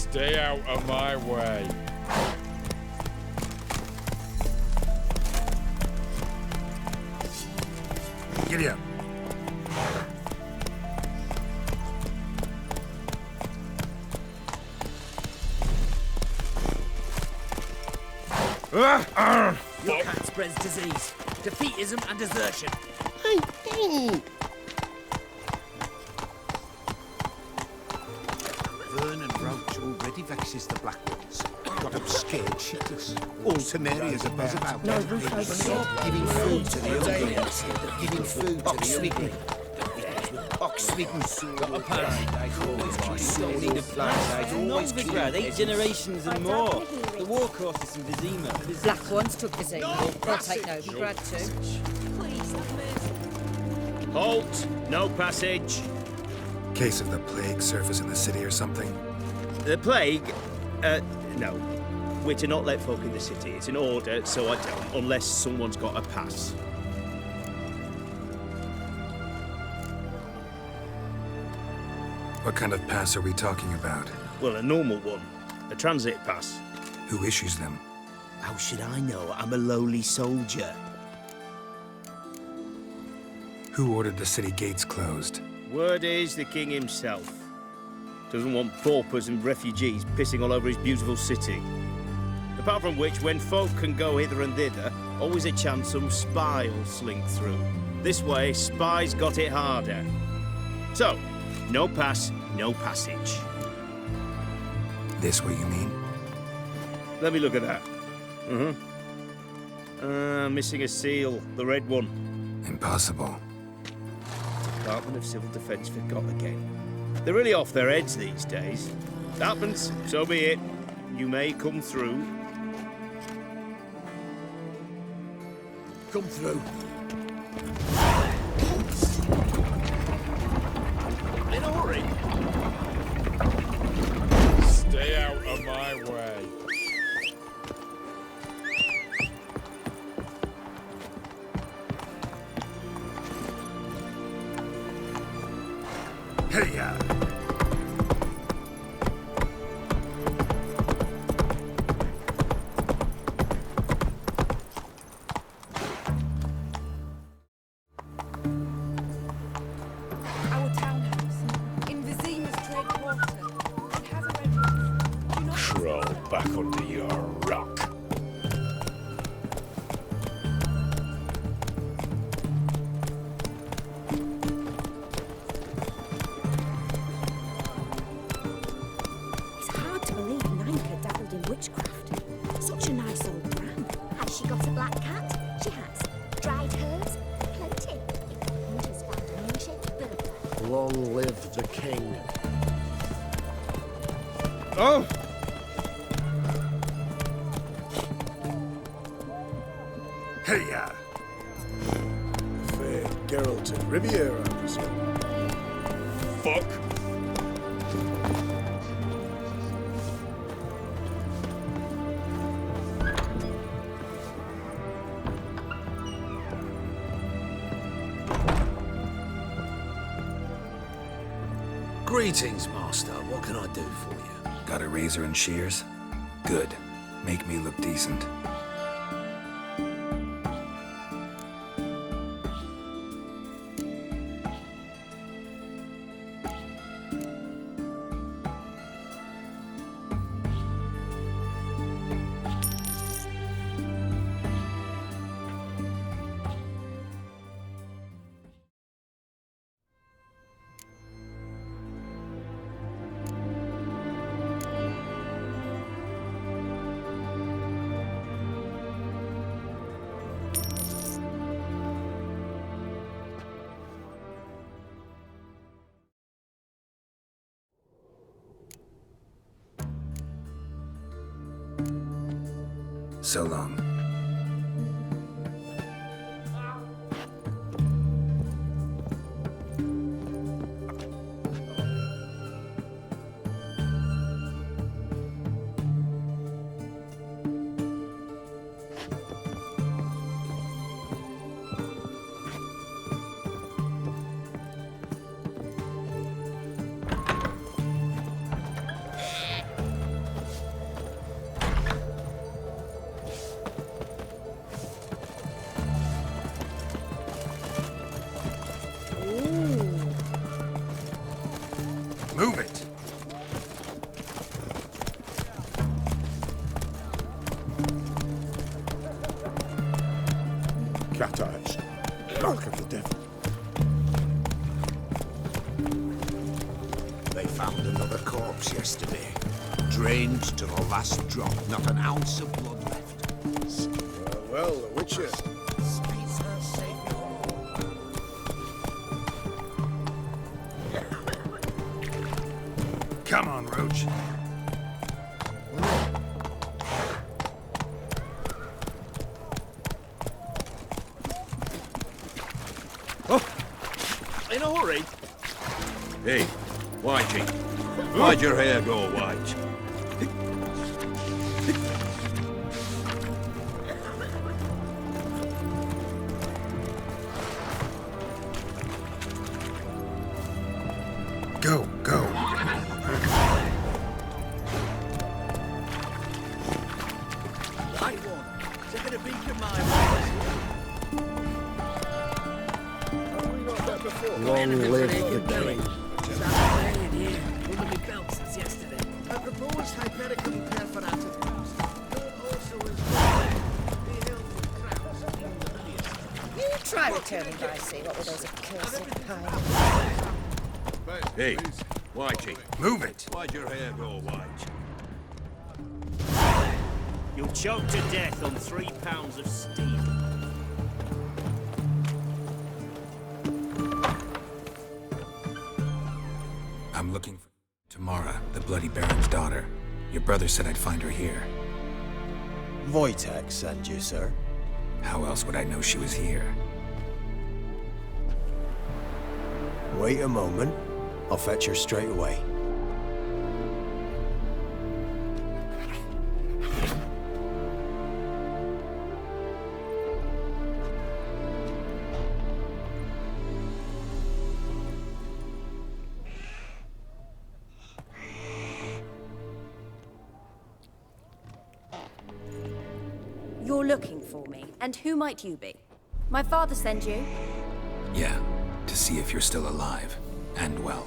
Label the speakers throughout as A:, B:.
A: Stay out of my way.
B: Giddy up.
C: Your cat spreads disease, defeatism and desertion.
D: Vernon Roach already vexes the Black Ones. Got them scared shitless. All Temeria's a buzz about them. Giving food to the audience. Giving food to the audience. Oxford sword.
E: Got a parasite, I need a plant. Novigrad, 8 generations and more. The war courses in Vizima.
F: Black Ones took Vizima. They'll take Novigrad too.
G: Halt! No passage.
B: Case of the plague surface in the city or something?
G: The plague? No. We're to not let folk in the city. It's an order, so I don't, unless someone's got a pass.
B: What kind of pass are we talking about?
G: Well, a normal one. A transit pass.
B: Who issues them?
G: How should I know? I'm a lowly soldier.
B: Who ordered the city gates closed?
G: Word is the king himself. Doesn't want paupers and refugees pissing all over his beautiful city. Apart from which, when folk can go hither and thither, always a chance some spy will slink through. This way, spies got it harder. So, no pass, no passage.
B: This what you mean?
G: Let me look at that. Missing a seal, the red one.
B: Impossible.
G: Department of Civil Defence forgot again. They're really off their heads these days. Happens, so be it. You may come through.
D: Come through.
C: In a hurry.
A: Stay out of my way.
B: Hey-ya!
H: Our townhouse in Vizima's trade quarter. It has a red roof. Do not
A: Crawl back under your rock.
I: It's hard to believe Nanka dabbled in witchcraft. Such a nice old gran.
J: Has she got a black cat? She has. Dried herbs? Plenty. If the hunters found a moonshaped bird.
D: Long live the king.
G: Oh!
B: Hey-ya!
D: Fair Geralton Riviera, I presume.
A: Fuck.
D: Greetings, master. What can I do for you?
B: Got a razor and shears? Good. Make me look decent. So long. Move it!
D: Cat eyes. Mark of the devil. They found another corpse yesterday. Drained to the last drop. Not an ounce of blood left.
A: Well, the Witcher.
D: Speeds her savior.
B: Come on, Roach.
G: In a hurry?
K: Hey, Whitey. Why'd your hair go white?
B: Go, go.
E: White one. Taking a beak at my way.
C: Long live the king. Stop playing here. Holding me belt since yesterday.
E: I propose hypericum perforatum. Also is be held with crowns in the lineage.
F: You try returning by sea, what were those accursed pines?
K: Hey, Whitey.
B: Move it!
K: Why'd your hair go white?
G: You'll choke to death on 3 pounds of steel.
B: I'm looking for Tamara, the Bloody Baron's daughter. Your brother said I'd find her here.
L: Wojtek sent you, sir.
B: How else would I know she was here?
L: Wait a moment. I'll fetch her straight away.
I: You're looking for me, and who might you be? My father sent you?
B: Yeah, to see if you're still alive. And well.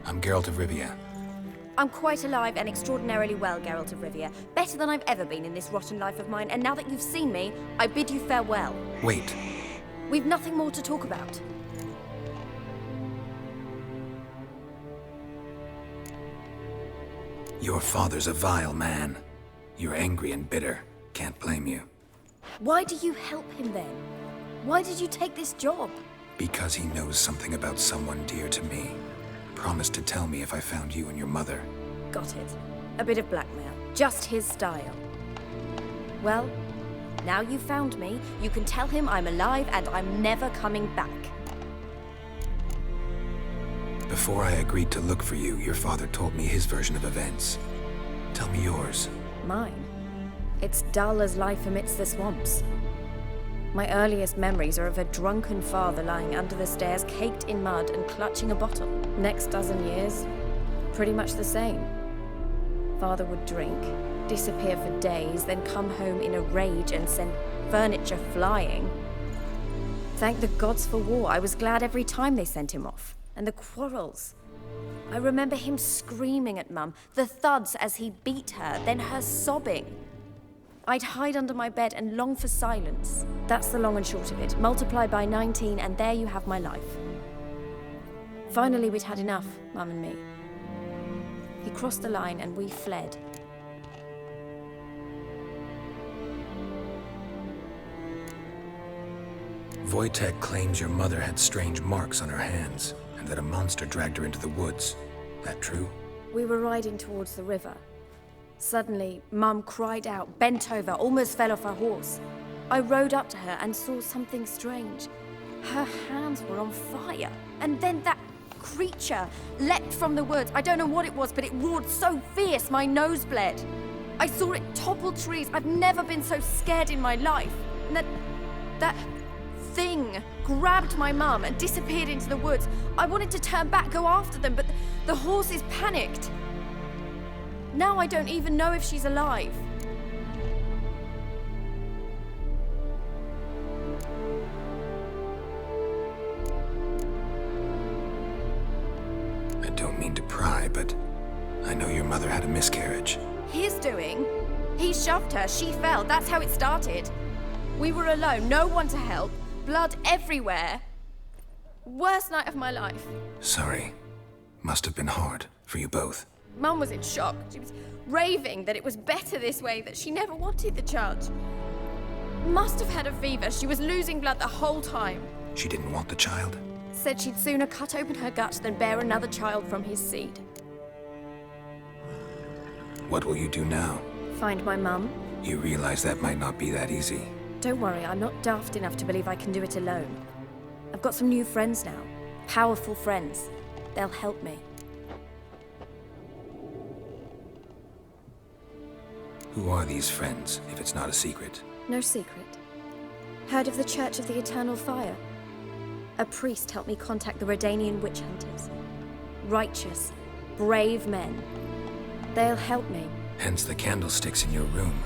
B: I'm Geralt of Rivia.
I: I'm quite alive and extraordinarily well, Geralt of Rivia. Better than I've ever been in this rotten life of mine, and now that you've seen me, I bid you farewell.
B: Wait.
I: We've nothing more to talk about.
B: Your father's a vile man. You're angry and bitter. Can't blame you.
I: Why do you help him then? Why did you take this job?
B: Because he knows something about someone dear to me. Promised to tell me if I found you and your mother.
I: Got it. A bit of blackmail. Just his style. Well, now you've found me, you can tell him I'm alive and I'm never coming back.
B: Before I agreed to look for you, your father told me his version of events. Tell me yours.
I: Mine? It's dull as life amidst the swamps. My earliest memories are of a drunken father lying under the stairs, caked in mud and clutching a bottle. Next dozen years, pretty much the same. Father would drink, disappear for days, then come home in a rage and send furniture flying. Thank the gods for war. I was glad every time they sent him off. And the quarrels. I remember him screaming at Mum, the thuds as he beat her, then her sobbing. I'd hide under my bed and long for silence. That's the long and short of it. Multiply by 19 and there you have my life. Finally, we'd had enough, Mum and me. He crossed the line and we fled.
B: Wojtek claims your mother had strange marks on her hands, and that a monster dragged her into the woods. That true?
I: We were riding towards the river. Suddenly, Mum cried out, bent over, almost fell off her horse. I rode up to her and saw something strange. Her hands were on fire. And then that creature leapt from the woods. I don't know what it was, but it roared so fierce my nose bled. I saw it topple trees. I've never been so scared in my life. And that thing grabbed my mum and disappeared into the woods. I wanted to turn back, go after them, but the horses panicked. Now I don't even know if she's alive.
B: I don't mean to pry, I know your mother had a miscarriage.
I: His doing? He shoved her, she fell, that's how it started. We were alone, no one to help, blood everywhere. Worst night of my life.
B: Sorry. Must have been hard for you both.
I: Mum was in shock. She was raving that it was better this way, that she never wanted the child. Must have had a fever. She was losing blood the whole time.
B: She didn't want the child?
I: Said she'd sooner cut open her gut than bear another child from his seed.
B: What will you do now?
I: Find my mum.
B: You realize that might not be that easy.
I: Don't worry, I'm not daft enough to believe I can do it alone. I've got some new friends now. Powerful friends. They'll help me.
B: Who are these friends, if it's not a secret?
I: No secret. Heard of the Church of the Eternal Fire? A priest helped me contact the Redanian witch hunters. Righteous, brave men. They'll help me.
B: Hence the candlesticks in your room.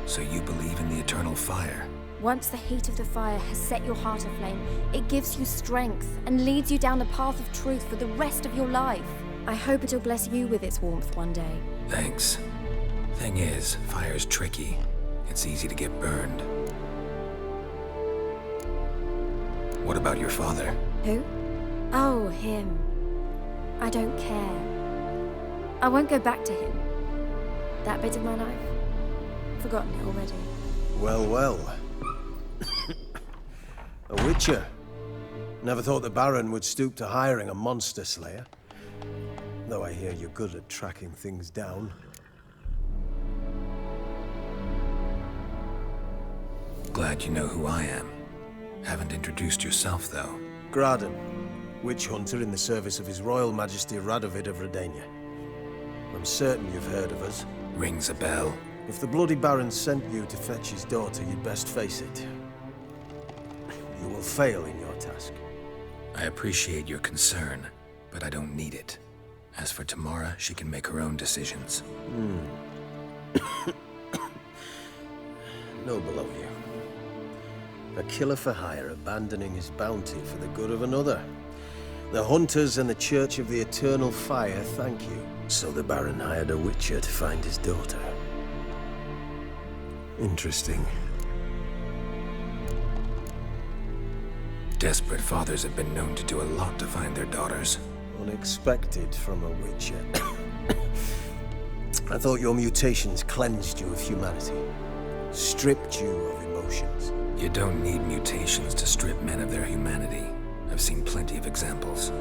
B: So you believe in the eternal fire?
I: Once the heat of the fire has set your heart aflame, it gives you strength and leads you down the path of truth for the rest of your life. I hope it'll bless you with its warmth one day.
B: Thanks. Thing is, fire's tricky. It's easy to get burned. What about your father?
I: Who? Oh, him. I don't care. I won't go back to him. That bit of my life? Forgotten it already.
L: Well, well. A witcher. Never thought the Baron would stoop to hiring a monster slayer. Though I hear you're good at tracking things down.
B: Glad you know who I am. Haven't introduced yourself, though.
L: Graden, witch hunter in the service of His Royal Majesty Radovid of Redania. I'm certain you've heard of us.
B: Rings a bell.
L: If the Bloody Baron sent you to fetch his daughter, you'd best face it. You will fail in your task.
B: I appreciate your concern, but I don't need it. As for Tamara, she can make her own decisions.
L: Noble of you. A killer for hire abandoning his bounty for the good of another. The hunters and the Church of the Eternal Fire thank you. So the Baron hired a witcher to find his daughter. Interesting.
B: Desperate fathers have been known to do a lot to find their daughters.
L: Unexpected from a witcher. I thought your mutations cleansed you of humanity. Stripped you of emotions.
B: You don't need mutations to strip men of their humanity. I've seen plenty of examples.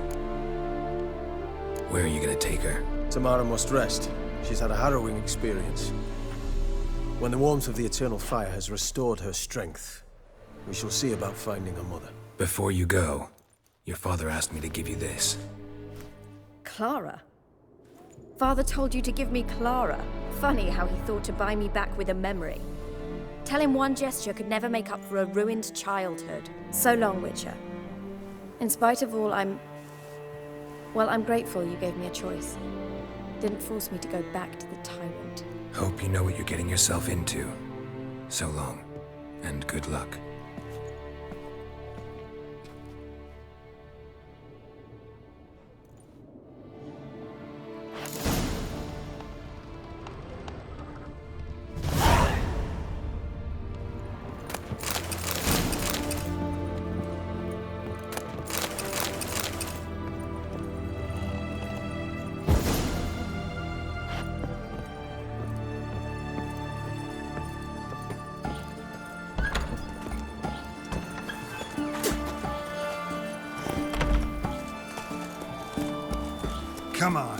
B: Where are you gonna take her?
L: Tamara must rest. She's had a harrowing experience. When the warmth of the Eternal Fire has restored her strength, we shall see about finding her mother.
B: Before you go, your father asked me to give you this.
I: Clara? Father told you to give me Clara. Funny how he thought to buy me back with a memory. Tell him one gesture could never make up for a ruined childhood. So long, Witcher. In spite of all, I'm grateful you gave me a choice. Didn't force me to go back to the tyrant.
B: Hope you know what you're getting yourself into. So long, and good luck.
M: Come on.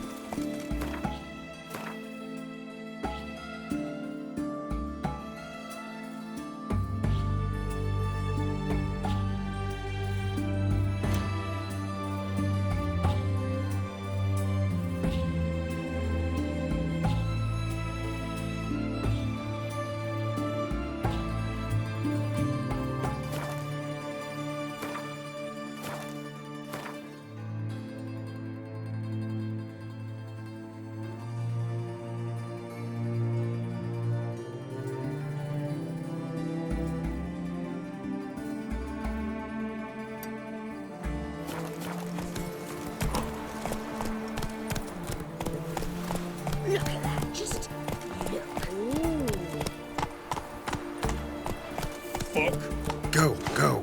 J: Look at that, just look.
A: Fuck.
B: Go, go.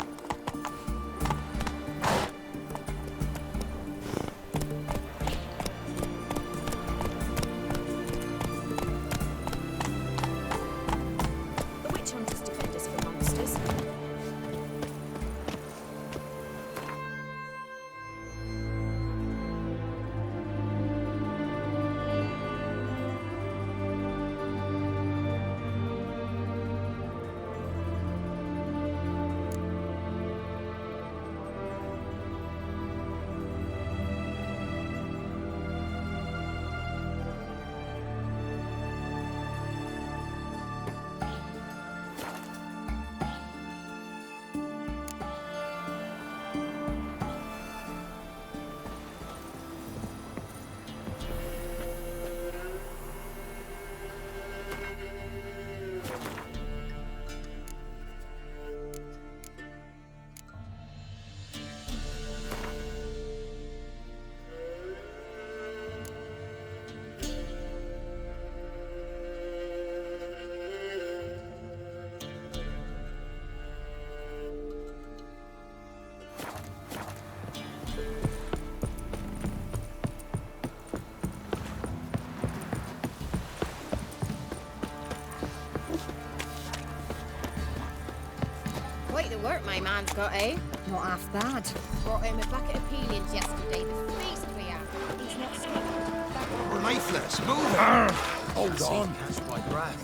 I: The witch hunters defend us from monsters.
F: Quite the work my man's got, eh? Not half bad. Brought him a bucket of peelings yesterday. The feast we have. He's not sleeping.
D: Riflers, move it!
E: Hold on. Catch my breath.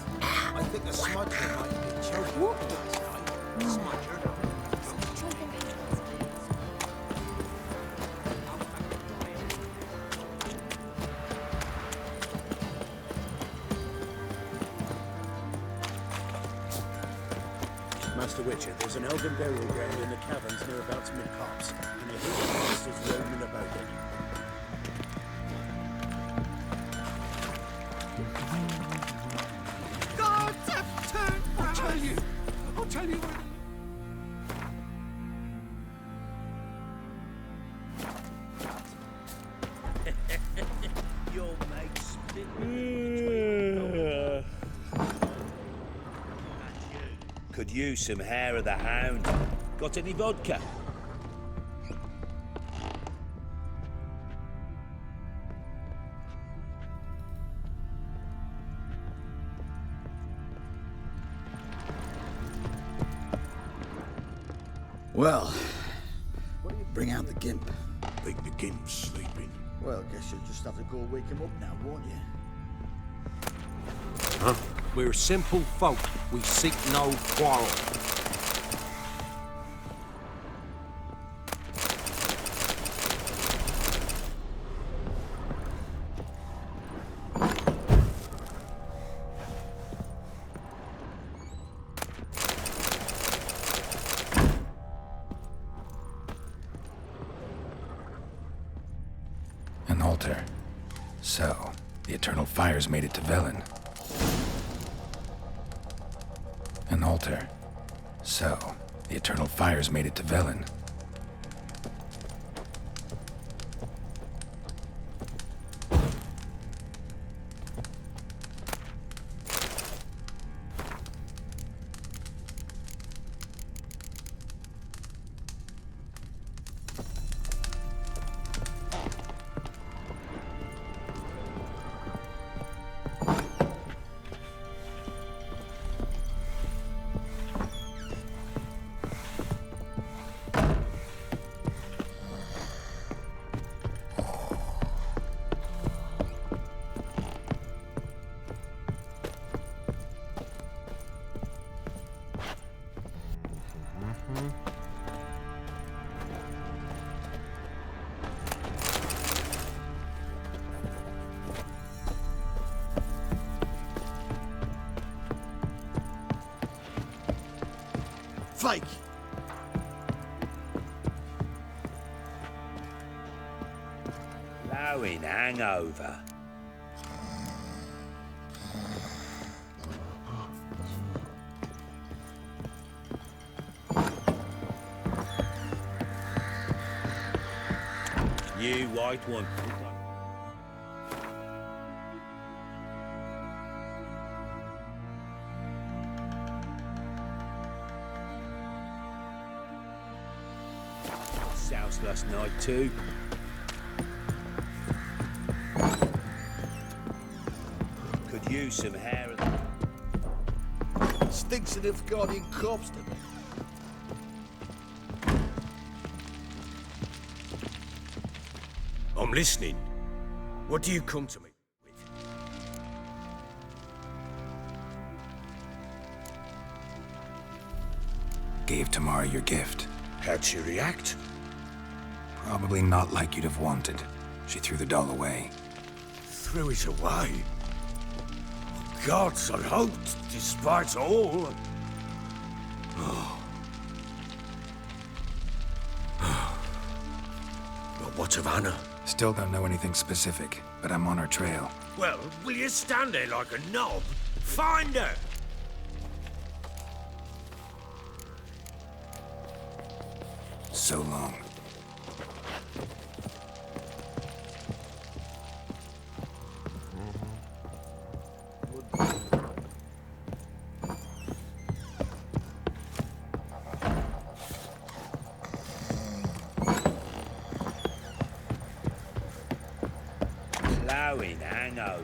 E: I think the smudger might have been choking last night. Smudger?
M: Master Witcher, there's an elven burial ground in the caverns near about mid-copse, and I hear the monsters roaming about it.
E: God, turn! I'll tell you when...
M: Your mate's
N: Could use some hair of the hound. Got any vodka?
E: Well, bring out the gimp.
K: Think the gimp's sleeping.
E: Well, guess you'll just have to go wake him up now, won't you?
K: Huh? We're simple folk. We seek no quarrel.
B: An altar. So, the Eternal Fires made it to Velen. An altar. So, the Eternal Fires made it to Velen.
E: Flake!
N: Blowing hangover. You white one. this house last night too. Could use some hair.
D: Stinks of guardian corpse to me.
B: I'm listening. What do you come to me with? Gave Tamara your gift.
K: How'd she react?
B: Probably not like you'd have wanted. She threw the doll away.
K: Threw it away? Gods, I hoped, despite all. But what of Anna?
B: Still don't know anything specific, but I'm on her trail.
K: Well, will you stand there like a knob? Find her!
B: So long.
N: Ploughing hangover.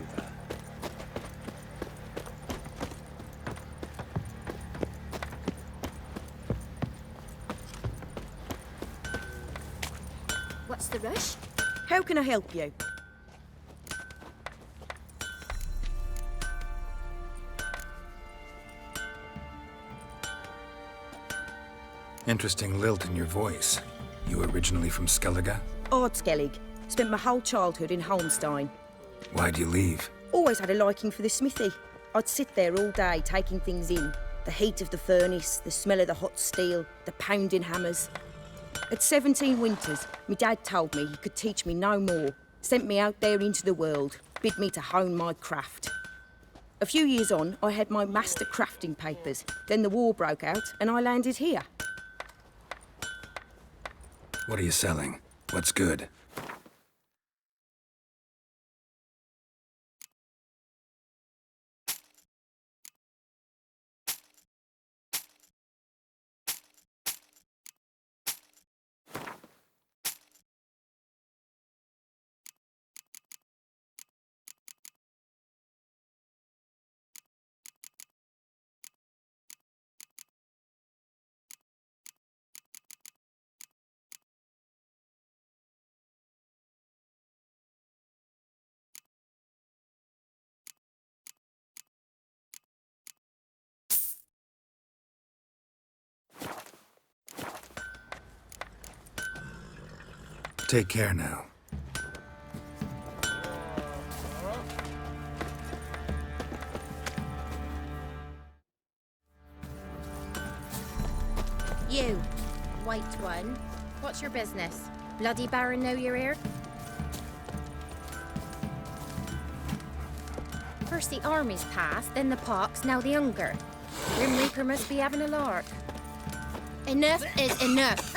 J: What's the rush?
O: How can I help you?
B: Interesting lilt in your voice. You originally from Skellige?
O: Ardskellig. Spent my whole childhood in Holmstein.
B: Why'd you leave?
O: Always had a liking for the smithy. I'd sit there all day taking things in. The heat of the furnace, the smell of the hot steel, the pounding hammers. At 17 winters, my dad told me he could teach me no more. Sent me out there into the world, bid me to hone my craft. A few years on, I had my master crafting papers. Then the war broke out and I landed here.
B: What are you selling? What's good? Take care now.
F: You, white one. What's your business? Bloody Baron know you're here? First the armies passed, then the pox, now the hunger. Grim Reaper must be having a lark. Enough is enough.